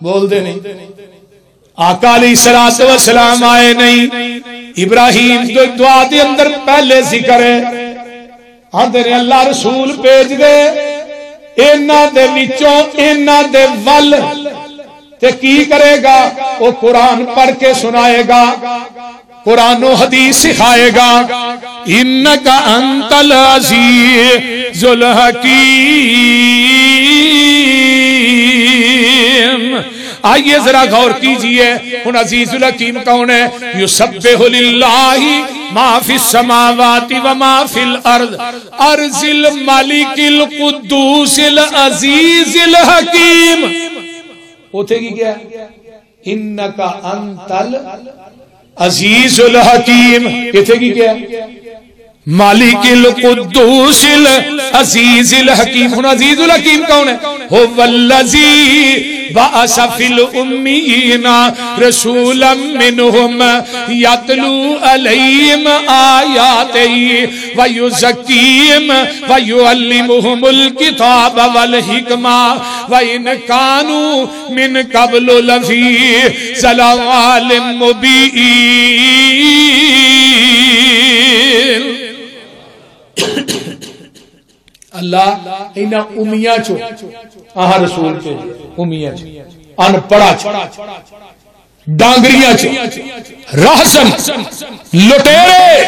بول دے نہیں آقا علیہ السلام آئے نہیں ابراہیم جو دعا دے اندر پہلے ذکر ہے آدھے اللہ رسول بھیج دے اینا دے وچوں اینا دے ول تے کی کرے گا وہ قرآن پڑھ کے سنائے گا قرآن و حدیث سکھائے گا انکا انت العزیز الحکیم آئیے ذرا غور کیجئے ان عزیز الحکیم کون ہے یسبح للہ ما فی السماوات و ما فی الارض ارض الملک القدوس العزیز الحکیم ہوتے کی کیا انکا انت العزیز الحکیم کہتے کی کیا مالک القدوس العزیز الحکیم ہن عزیز الحکیم کون ہے هو الذی بعث فی الامین رسولا منہم یتلو علیہم آیاتہ ویزکیہم ویعلمہم الکتاب والحکمہ وإن كانوا من قبل لفی ضلال مبین اللہ انہا امیہ چو آہا رسول کے امیہ چو ان پڑا چو ڈانگریاں چو رہسن لٹیرے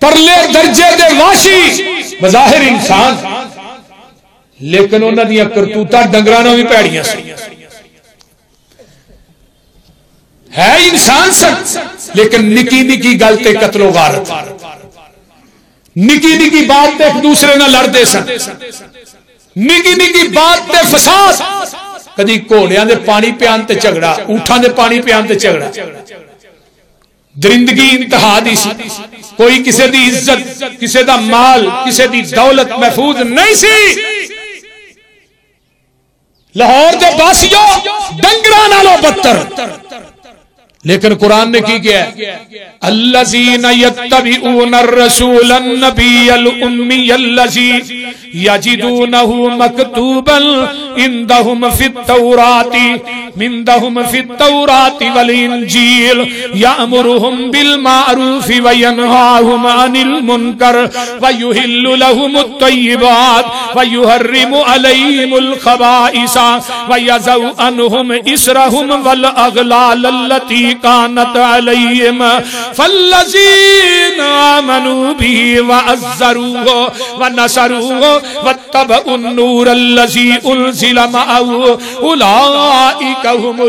پرلے درجے دے واشی بظاہر انسان لیکن انہاں دیا کرتوتا ڈنگرانا بھی پیڑیاں سے ہے انسان سب لیکن نکی نکی گلتے قتل و غارت نکی نکی بات تے ایک دوسرے نہ لڑ دے سن نکی نکی بات تے فساد کدی گھوڑیاں دے پانی پیان تے جھگڑا اونٹاں دے پانی پیان تے جھگڑا درندگی انتہا دی سی کوئی کسے دی عزت کسے دا مال کسے دی دولت محفوظ نہیں سی لاہور دے باسیوں ڈنگراں نالوں بدتر لیکن قرآن نے کی کیا ہے الذین یتبعون الرسول النبی الامی الذی یجدونہ مکتوبا عندہم فی التوراۃ والانجیل یأمرہم بالمعروف وینہاہم عن المنکر ویحل لہم الطیبات ویحرم علیہم الخبائث ویضع عنہم اسرہم والاغلال التي كانت عليهم فالذين آمنوا به وعزروه ونصروه واتبعوا النور الذي أنزل معه أولئك هم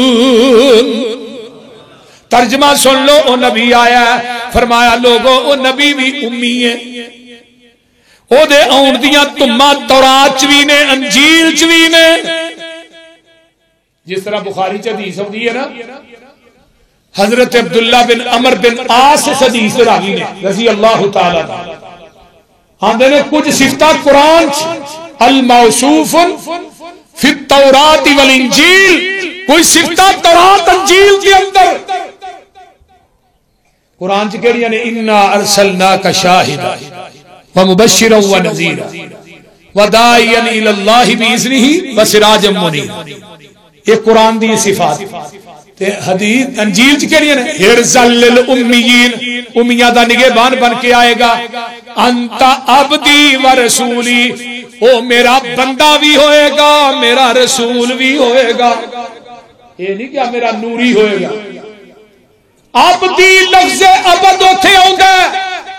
المفلحون ترجمہ سن لو او نبی آیا فرمایا لوگو او نبی بھی امی ہے او دے آن دیاں تمہ تورات چوی نے انجیل چوی نے جس طرح بخاری حدیث ہوتی ہے نا حضرت عبداللہ بن عمر بن عاص حدیث راوی نے رضی اللہ تعالیٰ آندے نے کچھ صفتہ قرآن الموصوف فی التورات والانجیل کوئی صفتہ تورات انجیل کے اندر قرآن چکے رہی یعنی انا ارسلناک شاہدا ومبشرا ونذیرا وداعیا الی اللہ باذنہ وسراجا منیرا یہ قرآن دی صفات حدیث انجیل چ کہڑی نے حرزل للامیین امیہ دا نگہبان بن کے آئے گا انت عبدی و رسولی او میرا بندہ بھی ہوئے گا میرا رسول بھی ہوئے گا یہ نہیں کیا میرا نوری ہوئے گا عبدی لفظ عبد اوتھے ہوگا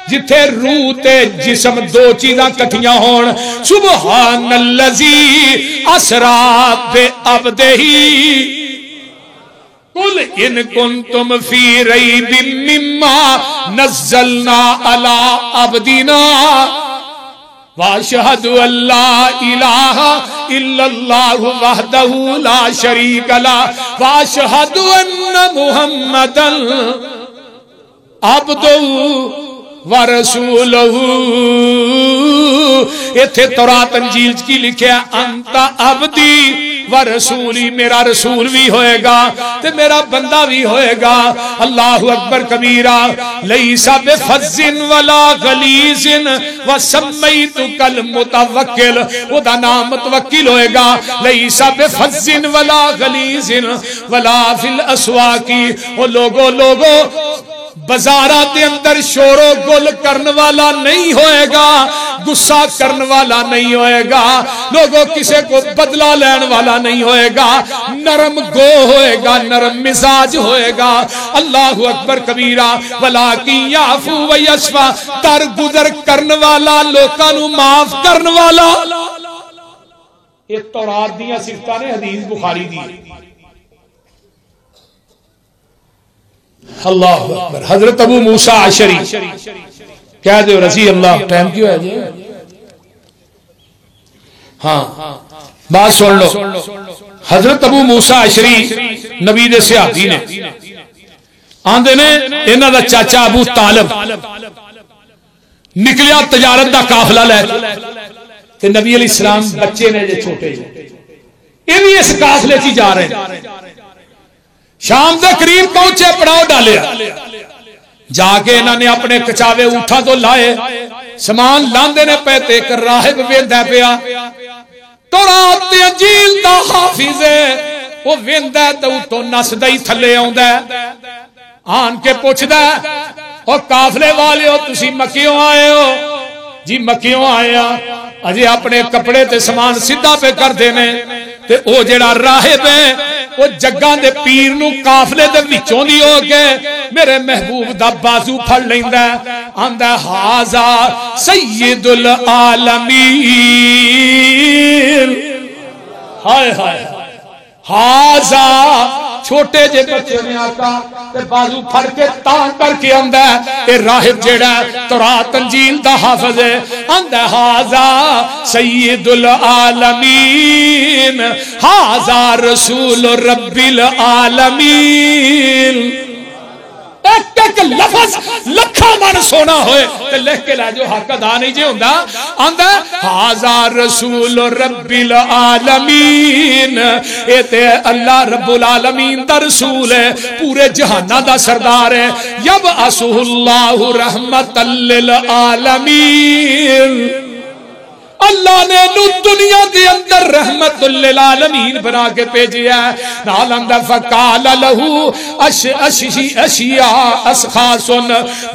جتھے روح تے جسم دو چیزاں کٹھیاں ہون سبحان اللذی اسرا بے عبدہی قل ان کنتم فی ریب مما نزلنا علی عبدنا واشہد ان لا الہ الا اللہ وحدہ لا شریک لہ واشہد ان محمدا عبدہ ورسولہ ایتھے تورات انجیل کی لکھیا انت عبدی ورسولی، میرا رسول بھی ہوئے گا تے میرا بندہ بھی ہوئے گا. اللہ اکبر کبیرہ. لیس بفظ ولا غلیظ وسمیتک المتوکل، وہ دا نام متوکل ہوئے گا. لیس بفظ ولا غلیظ ولا فی الاسواق، وہ لوگو بازارات دے اندر شور و گل کرن والا نہیں ہوئے گا، غصہ کرن والا نہیں ہوئے گا، لوگوں کسے کو بدلہ لین والا نہیں ہوئے گا، نرم گو ہوئے گا، نرم مزاج ہوئے گا. اللہ اکبر کبیرہ. ولیکن یعفو و یصفح، در گزر کرن والا، لوکاں نو معاف کرن والا. یہ تورات دیاں صفتاں نے، حدیث بخاری دی. اللہ اکبر. حضرت ابو موسیٰ عشری کہہ دو رضی اللہ. ٹائم کیوں ہے جی؟ ہاں بات سن لو. حضرت ابو موسیٰ عشری نبی دے صحابی نے، آندے نے انہاں دا چاچا ابو طالب نکلیا تجارت دا قافلہ لے تے نبی علیہ السلام بچے نے جو چھوٹے جو یہ بھی اس قافلے چ جا رہے ہیں. شام دے قریب پہنچے، پڑاؤ ڈالیا، جا کے انہوں نے اپنے کچاوے اٹھا تو لائے، سامان لاندے نے پے تے ایک راہب ویندا پیا. تورات تے انجیل دا حافظ ہے، وہ ویندا تے تو نسدا ہی تھلے آوندا ہے. آن کے پوچھدا ہے او قافلے والیو تسی مکیوں آئے ہو؟ جی مکیوں آئے ہاں. اجے اپنے کپڑے تے سامان سیدھا پہ کر دینے تے او جڑا راہب ہے وہ جگاں دے پیر نو قافلے دے وچوں دی ہو کے میرے محبوب دا بازو پھڑ لیندا ہے. آندا ھذا سید العالمین. ہائے ہائے. ھذا چھوٹے جے بچے نے آقا تے بازو پھڑ کے تاں کر کے آندا ہے اے راہب جیڑا تورات انجیل دا حافظ ہے. آندا ھذا سید العالمین، ھذا رسول رب العالمین. ایک ایک لفظ لکھا من سونا ہوئے تے لکھ کے لے جو حق ادا نہیں جے ہوندا. آندا ھذا رسول رب العالمین، اے تے اللہ رب العالمین دا رسول ہے، پورے جہاناں دا سردار ہے. یبعثہ اللہ رحمت للعالمین، اللہ نے نو دنیا دے اندر رحمت للعالمین بنا کے بھیجیا ہے. نال اندر فقال له اشیاء اشخاص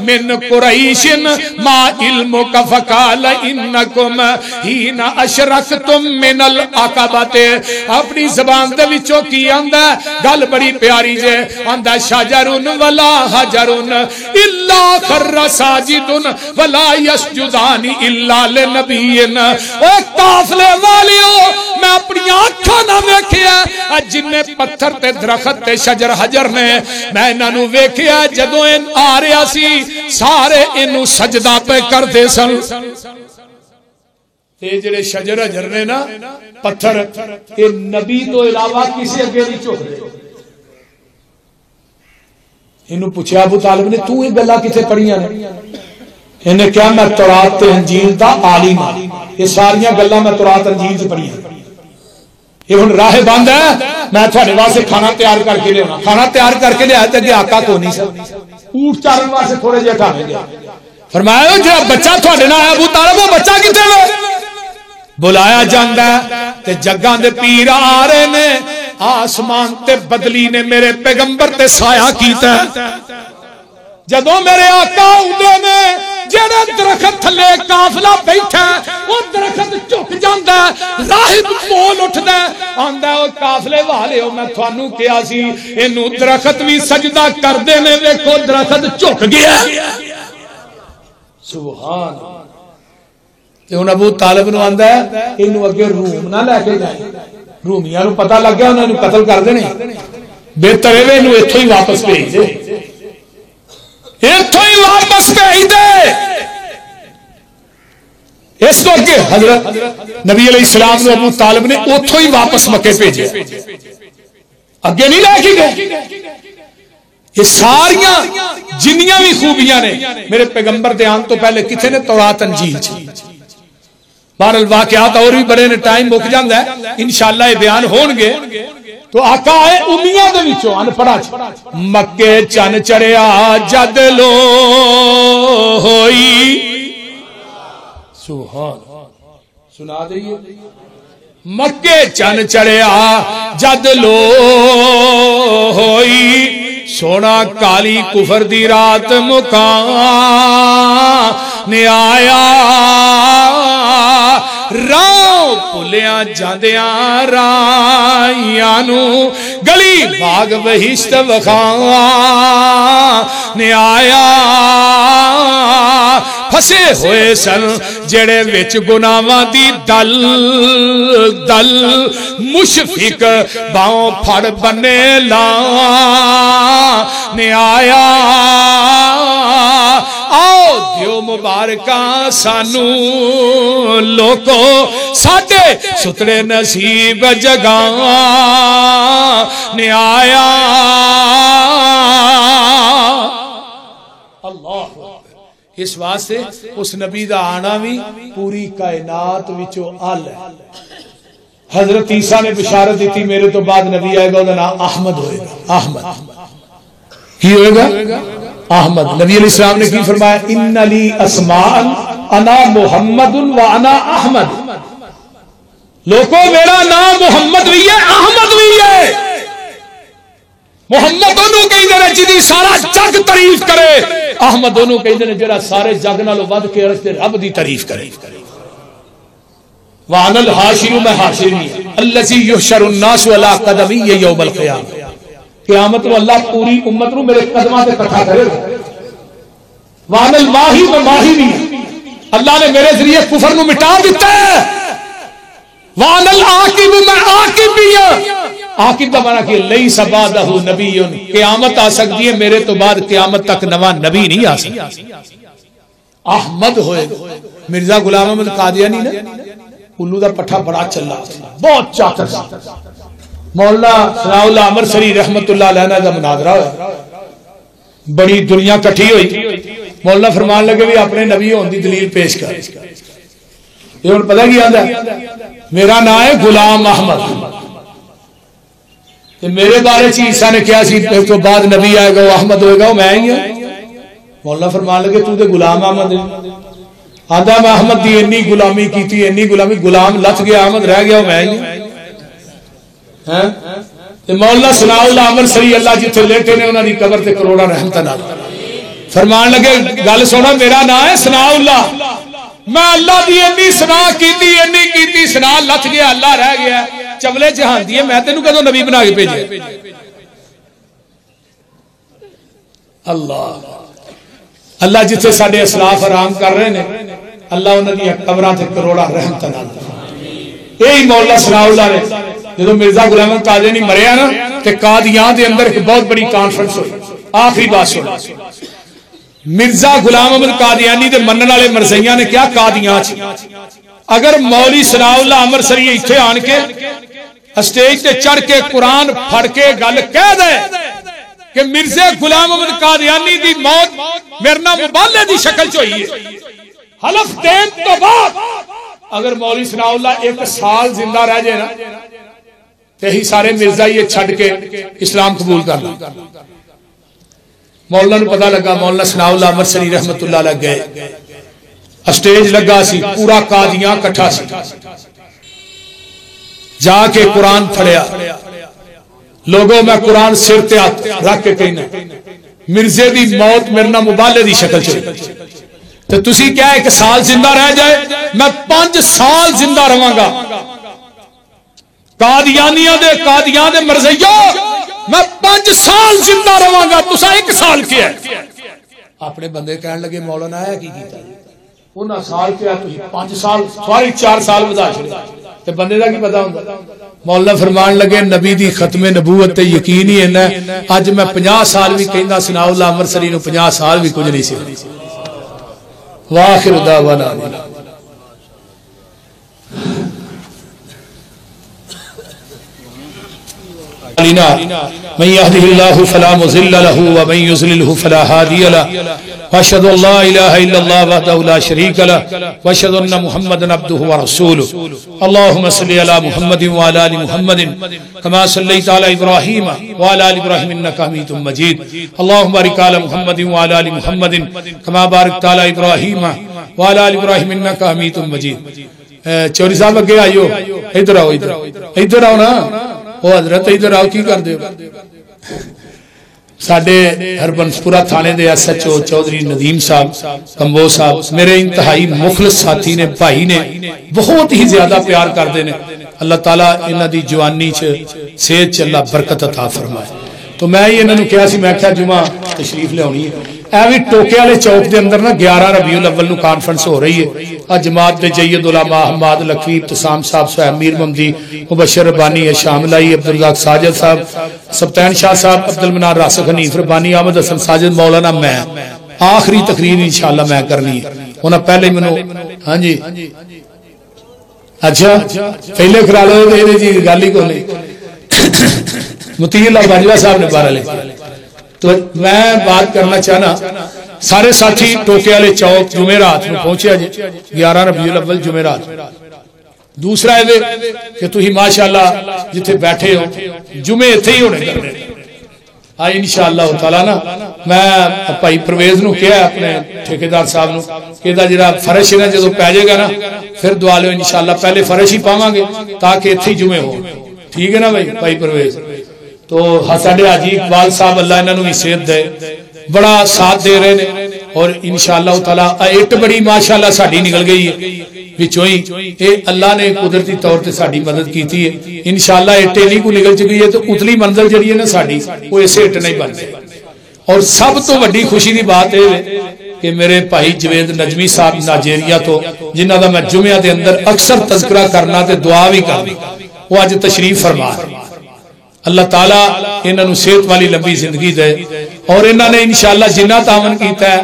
من قریش ما علمک فقال انکم حین اشرکتم من العقبۃ. اپنی زبان دے وچوں کی آندا گل بڑی پیاری جے. آندا شجر ولا حجر الا خر ساجد ولا یسجدان الا لنبی. اے قافلے والیو میں اپنی آنکھاں نہ ویکھیا جن پتھر تے درخت تے شجر حجر نے، میں انہاں نو ویکھیا جدوں این آ رہا سی سارے اینو سجدہ پہ کردے سن. تے جڑے شجر حجر نے نا پتھر، اے نبی تو علاوہ کسی اگے نہیں جھکدے. اینو پوچھا ابو طالب نے تو یہ گلاں کتے پڑھیاں نے؟ انہیں کیا میں تورات تے انجیل دا عالم ہاں، یہ ساریاں گلاں میں تورات انجیل سے پڑھی ہیں. یہ ہن راہ بند ہے میں تھوڑے واسطے کھانا تیار کر کے لے آنا. کھانا تیار کر کے لے آئے تے آقا کو نہیں سا اونٹ چارن واسطے تھوڑے جے کھانے گیا. فرمایا جو بچہ تھوڑے نہ آیا ابو طالب، وہ بچہ کتے میں بلایا جاندا ہے تے جگاں دے پیر آ رہے نے. آسمان تے بدلی نے میرے پیغمبر تے سایہ کیتا ہے. جدوں میرے آقا اندے نے جڑا درخت تھلے قافلہ بیٹھا وہ درخت جھک جاندا ہے، راہب بول اٹھدا ہے. آندا او قافلے والےو میں تھانوں کہیا سی اینو درخت بھی سجدہ کردے نے، ویکھو درخت جھک گیا. سبحان اللہ. تے ہن ابو طالب نو آندا ہے اینو اگے روم نہ لے کے جائے، رومیاں نو پتہ لگ گیا انہاں نو قتل کر دینے، بہتر ہے اینو ایتھوں ہی واپس بھیج دے، ایتھوں ہی واپس بھیج دے. اس تو اگے حضرت نبی علیہ السلام نے ابو طالب نے اوتھوں ہی واپس مکے بھیجے، اگے نہیں لے کے گئے. یہ ساریاں جنیاں بھی خوبیاں نے میرے پیغمبر دے آن تو پہلے کتنے نے تورات انجیل چ. بہرحال واقعات اور بھی بڑے نے، ٹائم مک جاتا ہے، انشاءاللہ یہ بیان ہون گے. تو آقا ہے امیاں دے وچوں ان پڑھا مکے چن چڑھیا جد لو ہوئی. سبحان سنا دئیے. مکے چن چڑھیا جد لو ہوئی، سونا کالی کفر دی رات مکان نے آیا. راہ پلیاں جاندیاں رائیاں نو گلی باغ بہشت وخان نے آیا. پھسے ہوئے سن جڑے وچ گناہاں دی دل دل، مشفق باؤں پھڑ بنے لا نے آیا. آؤ دیو مبارکاں سانو لوکو ساڈے سترے نصیب جگاں نے آیا. اللہ اس واسطے اس نبی دا آنا بھی پوری کائنات وچوں آل ہے. حضرت عیسیٰ نے بشارت دیتی میرے تو بعد نبی آئے گا، نام احمد ہوئے گا. احمد کی ہوئے گا؟ احمد. نبی علیہ السلام نے کی فرمایا ان لی اسماء انا محمد و انا احمد. لوگوں میرا نام محمد بھی ہے احمد بھی ہے. محمد انہوں کہیں دنے جدی سارا جگ تعریف کرے، احمد انہوں کہیں دنے جڑا سارے جگ نالو ود کے عرش تے رب دی تعریف کرے. وَأَنَا الْحَاشِرُ میں حاشری الَّذِي يُحْشَرُ النَّاسُ عَلَىٰ قَدَمِيَّ يَوْمَ الْقِيَامَةِ. قیامت میں اللہ پوری امت نو میرے قدماں تے اکٹھا کرے گا. وَأَنَا الْمَاحِي میں ماہی بھی اللہ نے میرے ذریعے کفر نو مٹا دیتا ہے. وَأَنَا الْعَاقِبُ میں عاقب بھی ہوں. عاقب کا معنی کہ لیس بعدہ نبی، قیامت آ سکتی ہے میرے تو بعد قیامت تک نواں نبی نہیں آ سکتا. احمد ہوئے مرزا غلام احمد قادیانی نے الو دا پٹھا بڑا چلا، بہت چاکر سی. مولانا ثناء اللہ امرسری رحمت اللہ علیہ کا مناظرہ ہوا، بڑی دنیا کٹھی ہوئی. مولانا فرمان لگے بھی اپنے نبی ہون دی دلیل پیش کر. یہ ہن پتہ کی آندا میرا نام ہے غلام احمد، میرے بارے چ عیسیٰ نے کیا سی تو بعد نبی آئے گا وہ احمد ہوئے گا وہ میں ہی ہوں. مولانا فرمان لگے تو تے غلام احمد ہے. آدھا میں احمد دی انی غلامی کیتی، انی غلامی، غلام لت گیا احمد رہ گیا وہ میں ہی ہوں. مولانا ثناء اللہ امرسری اللہ جتھے لیٹے نے انہاں دی قبر تے کروڑا رحمت نال فرمان لگے گل سونا میرا نام ہے ثناء اللہ، میں اللہ دی انی ثنا کیتی ثنا لت گیا اللہ رہ گیا. چولے جہان دیے میں تینوں کدوں نبی بنا کے بھیجے. اللہ اللہ جتھے ساڈے اسلاف آرام کر رہے ہیں اللہ انہاں دی قبراں تے کروڑا رحمت نال. یہی مولانا ثناء اللہ نے جدو مرزا غلام احمد قادیانی مریا نا تے قادیان دے اندر ایک بہت بڑی کانفرنس ہوئی. آخری بات سن، مرزا غلام احمد قادیانی دے منن والے مرزیاں نے کیا قادیان اگر مولوی ثناء اللہ امرسری ایتھے آن کے اسٹیج تے چڑھ کے قرآن پڑھ کے گل کہہ دے کہ مرزا غلام احمد قادیانی دی موت میرے نام مبالغے دی شکل چ ہوئی ہے، حلف دین تو بعد اگر مولوی ثناء اللہ ایک سال زندہ رہ جائے نا تے ہی سارے مرزا یہ چھڈ کے اسلام قبول کر لیں. مولانا نو پتہ لگا، مولانا ثناء اللہ امرسری رحمت اللہ علیہ گئے، اسٹیج لگا سی، پورا قادیاں کٹھا سی، جا کے قرآن پڑھیا. لوگوں میں قرآن سر تے رکھ کے کہنا مرزے دی موت میرے نال مبالغے دی شکل چ تو تسی کیا ایک سال زندہ رہ جائے، میں 5 سال زندہ رہاں گا. قادیان دے مرزیوں میں 5 سال زندہ رہاں گا، تسا 1 سال کیا ہے. اپنے بندے کہنے لگے مولانا ہے کی کیتا انہاں سال کیا تھی 5 سال سواری 4 سال ودا چھڑے تے بندے دا کی پتہ ہوندا. مولانا فرمان لگے نبی دی ختم نبوت تے یقین ہی ہے اج میں 50 سال بھی کہندا ثناء اللہ امرسری نو 50 سال بھی کچھ نہیں سی. واخر دعوانا من يهده الله فلا مضل له ومن يضلل فلا هادي له واشهد ان لا اله الا الله وحده لا شريك له واشهد ان محمدا عبده ورسوله اللهم صل على محمد وعلى ال محمد كما صليت على ابراهيم وعلى ال ابراهيم انك حميد مجيد اللهم بارك على محمد وعلى ال محمد كما باركت على ابراهيم وعلى ال ابراهيم انك حميد مجيد. چوری صاحب اگے آئیو، ادھر آؤ، ادھر آؤ نا، وہ حضرت ادھر آؤ، کی کر دے ساڈے ہربنسپورہ تھانے دے S H O Chaudhry Nadeem صاحب کمبو صاحب میرے انتہائی مخلص ساتھی نے، بھائی نے، بہت ہی زیادہ پیار کر دے نے. اللہ تعالیٰ انہاں دی جوانی چ صحت چ اللہ برکت عطا فرمائے. تو میں ہی انہاں نوں کہا سی، میں کہا جمعہ تشریف لے آنی ہے. ایوی ٹوکے والے چوک دے اندر نا 11 ربیع الاول نو کانفرنس ہو رہی ہے. جماعت دے جید علماء حماد لکھوی، ابتسام صاحب، سہیب میر ممدی، مبشر ربانی، شامل آئی، عبدالرزاق ساجد صاحب، سبتین شاہ صاحب، عبدالمنان راسخ، حنیف ربانی، احمد حسن ساجد، مولانا میں. آخری تقریر انشاءاللہ میں کرنی ہے. انہاں پہلے منو ہاں جی اچھا پہلے کرا لو یہ جی گل ہی کو نہیں. مطیع اللہ باجوہ صاحب نے بارہ لے. تو میں بات کرنا چاہنا سارے ساتھی ٹوکے والے چوک جمعرات میں پہنچے جی 11 ربیع الاول جمعرات. دوسرا ہے کہ تھی ماشاءاللہ جتھے بیٹھے ہو جمعے اتھے ہی ہونے کرنے آئی انشاءاللہ تعالیٰ نا. میں بھائی پرویز نو کیا اپنے ٹھیکیدار صاحب نو کہ دا جڑا فرش ہے نا جدو پہ جائے گا نا پھر دعا لو انشاءاللہ پہلے فرش ہی پاواں گے تاکہ اتھے جمعے ہو. ٹھیک ہے نا بھائی پرویز. تو ساڈے حاجی اقبال صاحب اللہ انہاں نوں بھی صحت دے بڑا ساتھ دے رہے ہیں اور انشاءاللہ تعالیٰ اٹ بڑی ماشاءاللہ ساڈی نکل گئی ہے وچوں ہی. اے اللہ نے قدرتی طور تے ساڈی مدد کیتی ہے. انشاءاللہ اٹے نہیں کو نکل چکی ہے تو اتلی منزل جڑی ہے نا ساڈی وہ اسے اٹ نہیں بن جائے. اور سب تو بڑی خوشی دی بات ہے کہ میرے بھائی جوید نجمی صاحب نائجیریا تو جنہ دا میں جمعہ دے اندر اکثر تذکرہ کرنا تے دعا بھی کرنا وہ اج تشریف فرما. اللہ تعالیٰ انہاں نوں صحت والی لمبی زندگی دے اور انہاں نے انشاءاللہ جنہ تعاون کیتا ہے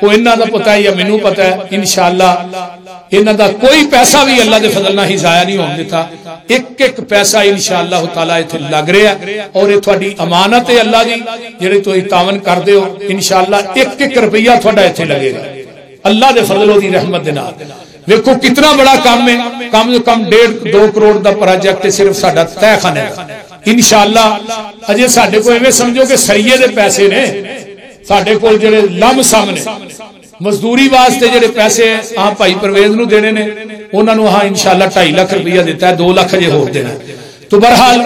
وہ انہاں دا پتہ ہے یا مینوں پتہ ہے. انشاءاللہ انہاں دا کوئی پیسہ بھی اللہ دے فضل نال ہی ضائع نہیں ہون دیتا. ایک ایک پیسہ انشاءاللہ تعالیٰ ایتھے لگ رہا اور یہ تہاڈی امانت ہے اللہ دی جڑے تسی تعاون کردے ہو. انشاءاللہ ایک ایک روپیہ تہاڈا ایتھے لگے گا اللہ دے فضل و دی رحمت دے نال. دیکھو کتنا بڑا کام ہے. کم سے کم 1.5-2 کروڑ دا پروجیکٹ صرف ساڈا طے خانہ ہے. انشاءاللہ اجے ساڈے کو ایویں سمجھو کہ سریے دے پیسے نے ساڈے کول جڑے لم سامنے مزدوری واسطے جڑے پیسے ہاں بھائی پرویز نو دینے نے انہاں نو ہاں انشاءاللہ 2.5 لاکھ روپیہ دیتا ہے 2 لاکھ اجے ہور دینا. تو بہرحال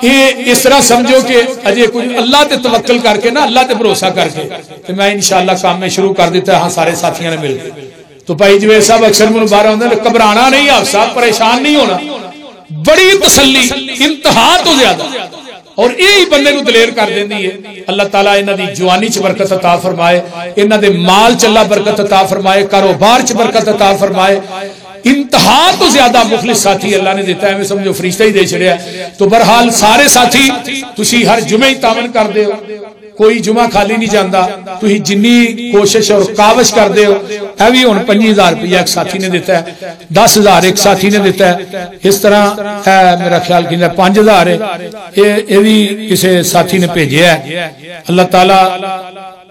یہ اس طرح سمجھو کہ اجے کوئی اللہ تے توکل کر کے نا اللہ تے بھروسہ کر کے تے میں انشاءاللہ کام میں شروع کر دیتا ہے. ہاں سارے ساتھیاں نے مل کے. تو بھائی جوید صاحب اکثر مجھے بارہ ہوندے نے گھبرانا نہیں آپ صاحب پریشان نہیں ہونا. بڑی تسلی انتہا تو زیادہ اور یہی بندے نو دلیر کر دیندی ہے. اللہ تعالیٰ انہاں دی جوانی چ برکت عطا فرمائے، انہاں دے مال چ اللہ برکت عطا فرمائے، کاروبار چ برکت عطا فرمائے. انتہا تو زیادہ مخلص ساتھی اللہ نے دیتا ہے میں سمجھو فرشتہ ہی دے چھڑیا. تو بہرحال سارے ساتھی تسی ہر جمعہ ہی تعاون کر دے ہو کوئی جمعہ خالی نہیں جاندا. تسی جنی کوشش اور کاوش کر دے ہو اے وی ہن 5000 روپیہ ایک ساتھی نے دیتا ہے، 10,000 ایک ساتھی نے دیتا ہے. اس طرح میرا خیال کہ 5000 ہے یہ بھی کسی ساتھی نے بھیجیا ہے. اللہ تعالیٰ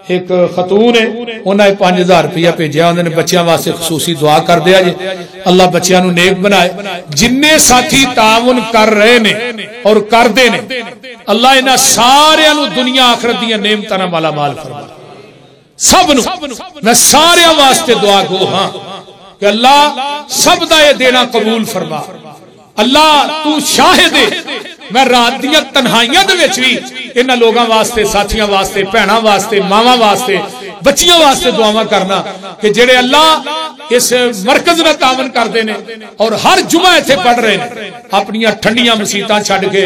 ایک خاتون ہے انہوں نے 5000 روپیہ بھیجا. انہوں نے بچیاں واسطے خصوصی دعا کر دیا جی اللہ بچیاں نو نیک بنائے. جننے ساتھی تعاون کر رہے نے اور کر دے نے اللہ انہاں سارے نو دنیا آخرت دیاں نعمتاں نال مالا مال فرمائے. سب نو میں سارے واسطے دعا گو ہاں کہ اللہ سب دا یہ دینا قبول فرما. اللہ تو شاہد ہے میں رات دیاں تنہائیاں دے وچ وی انہاں لوگاں واسطے ساتھیاں واسطے بہناں واسطے ماواں واسطے بچیاں واسطے دعاواں کرنا کہ جڑے اللہ اس مرکز نہ تعاون کردے نے اور ہر جمعہ ایتھے پڑھ رہے ہیں اپنی ٹھنڈیاں مسیتاں چھڈ کے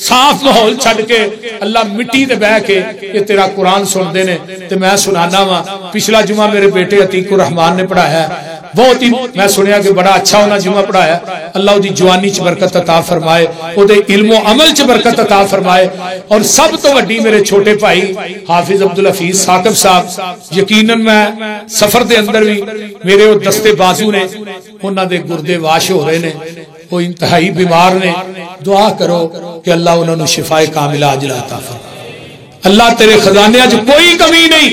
صاف ماحول چھڈ کے اللہ مٹی تے بیٹھ کے یہ تیرا قرآن سنتے نے. تے میں سنانا وا پچھلا جمعہ میرے بیٹے عتیق الرحمان نے پڑھایا ہے بہت ہی میں سنیا کہ بڑا اچھا انہاں جمعہ پڑھایا. اللہ دی جوانی چ برکت عطا فرمائے او دے علم و عمل چ برکت عطا فرمائے. اور سب تو وڈی میرے چھوٹے بھائی حافظ عبدالحفیظ ثاقب صاحب یقیناً میں سفر دے اندر بھی میرے وہ دستے بازو نے انہاں دے گردے واش ہو رہے نے وہ انتہائی بیمار نے، دعا کرو کہ اللہ انہوں نے شفائے کاملہ عاجلہ عطا فرمائے۔ اللہ تیرے خزانے اج کوئی کمی نہیں،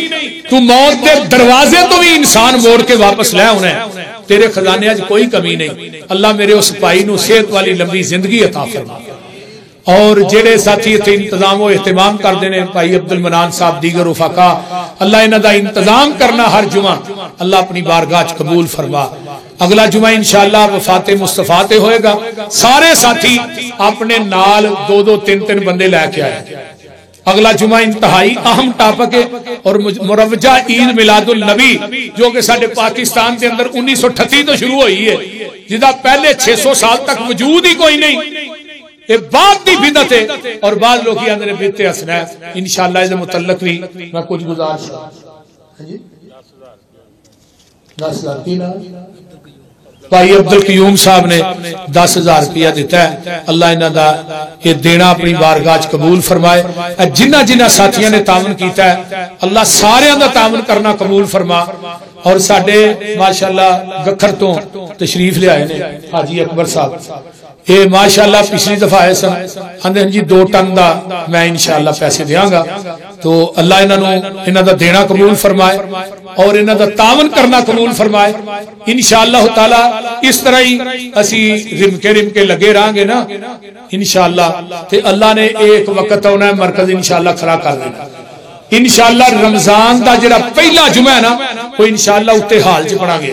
تو موت کے دروازے تو بھی انسان موڑ کے واپس لے ہونا ہے، تیرے خزانے اج کوئی کمی نہیں۔ اللہ میرے اس بھائی نو صحت والی لمبی زندگی عطا فرما، اور جڑے ساتھی اتنے انتظام و اہتمام کرتے ہیں، بھائی عبد المنان صاحب دیگر رفقا، اللہ انہاں دا انتظام کرنا ہر جمعہ اللہ اپنی بارگاہ چ قبول فرما۔ اگلا جمعہ انشاءاللہ وفات مصطفیٰ تے ہوئے گا، سارے ساتھی اپنے نال دو دو تین تین بندے لے کے آئے۔ اگلا جمعہ انتہائی اہم ٹاپک ہے، اور مروجہ عید میلاد النبی جو کہ سارے پاکستان کے اندر 1938 تو شروع ہوئی ہے، جدا پہلے 600 سال تک وجود ہی کوئی نہیں، یہ بات دی بدعت ہے، اور بعض لوگ یہ اندر بدعت حسنہ ہے۔ انشاءاللہ اس متعلق بھی میں کچھ گزارش 10,000 بھائی عبد القیوم صاحب نے 10,000 روپیہ دیتا ہے، اللہ انہاں دا یہ دینا اپنی بارگاہ چ قبول فرمائے۔ جنہ جنہ ساتھیاں نے تعاون کیتا ہے اللہ سارے دا تعاون کرنا قبول فرما۔ اور ساڈے ماشاءاللہ گکھر تو تشریف لے آئے نے حاجی اکبر صاحب، یہ ماشاءاللہ پچھلی دفعہ آئے سن، آندے جی 2 ٹن دا میں انشاءاللہ پیسے دیاں گا، تو اللہ انہاں دا دینا قبول فرمائے اور انہاں دا تعاون کرنا قبول فرمائے۔ انشاءاللہ تعالی اس طرح ہی اسی رم کے لگے رہاں گے نا انشاءاللہ، تے اللہ نے ایک وقت ہونا ہے مرکز انشاءاللہ کھڑا کر دینا۔ انشاءاللہ رمضان دا جڑا پہلا جمعہ ہے نا وہ انشاءاللہ اتے حال چ پڑا گے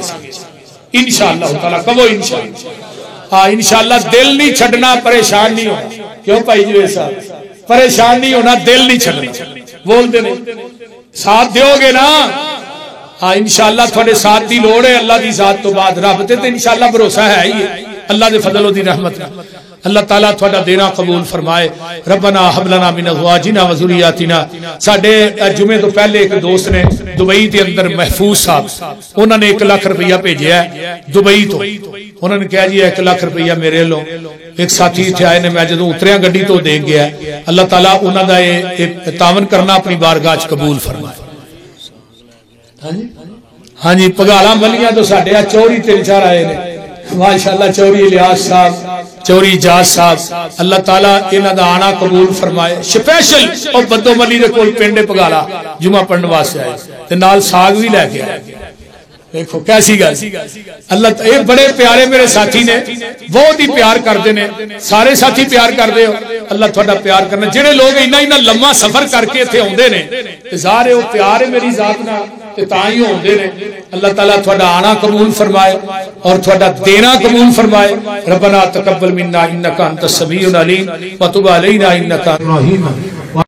انشاءاللہ تعالی، کبو انشاءاللہ، انشاءاللہ دل نہیں چھڑنا، پریشان نہیں ہونا، کیوں بھائی جی صاحب پریشان نہیں ہونا، دل نہیں چھڑنا، بول دے نہیں ساتھ دیو گے نا، انشاءاللہ تھوڑے ساتھ دی لوڑ ہے، اللہ دی ذات تو بعد رب تے انشاءاللہ بھروسہ ہے ہی ہے، اللہ دے فضل و دی رحمت۔ اللہ تعالیٰ تھوڑا دینا قبول فرمائے۔ ربنا حب لنا من ازواجنا و ذریاتنا، ساڈے جمعے تو پہلے ایک دوست نے دبئی کے اندر محفوظ صاحب، انہوں نے 1 لاکھ روپیہ بھیجیا ہے دبئی تو، انہوں نے کہا جی 1 لاکھ روپیہ میرے لو، ایک ساتھی اتنے آئے نے، میں جدوں اتریا گڈی تو دے گیا، اللہ تعالیٰ انہوں دا یہ تعاون کرنا اپنی بارگاہ چ قبول فرمائے۔ ہاں جی پگالا ملیاں تو ساڈے چوری 3-4 آئے نے ماشاءاللہ، چوری الیاس صاحب، چوری اجاز صاحب، اللہ تعالیٰ انہاں دا آنا قبول فرمائے۔ سپیشل اور بدو ملی دے کول پنڈ پگالا جمعہ پڑھن واسطے آئے تے نال ساگ بھی لے کے آئے، دیکھو کیسی گل۔ اللہ یہ بڑے پیارے میرے ساتھی نے، بہت ہی پیار کرتے ہیں، سارے ساتھی پیار کرتے ہو، اللہ تھوڑا پیار کرنا۔ جڑے لوگ اتنا لمبا سفر کر کے اتنے آتے ہیں ظاہر ہے وہ پیار ہے میری ذات نال تے تاں ہی ہوندے نے۔ اللہ تعالیٰ تھوڑا آنا قبول فرمائے اور تھوڑا دینا قبول فرمائے۔ ربنا تقبل منا انک انت السمیع العلیم وتب علینا انک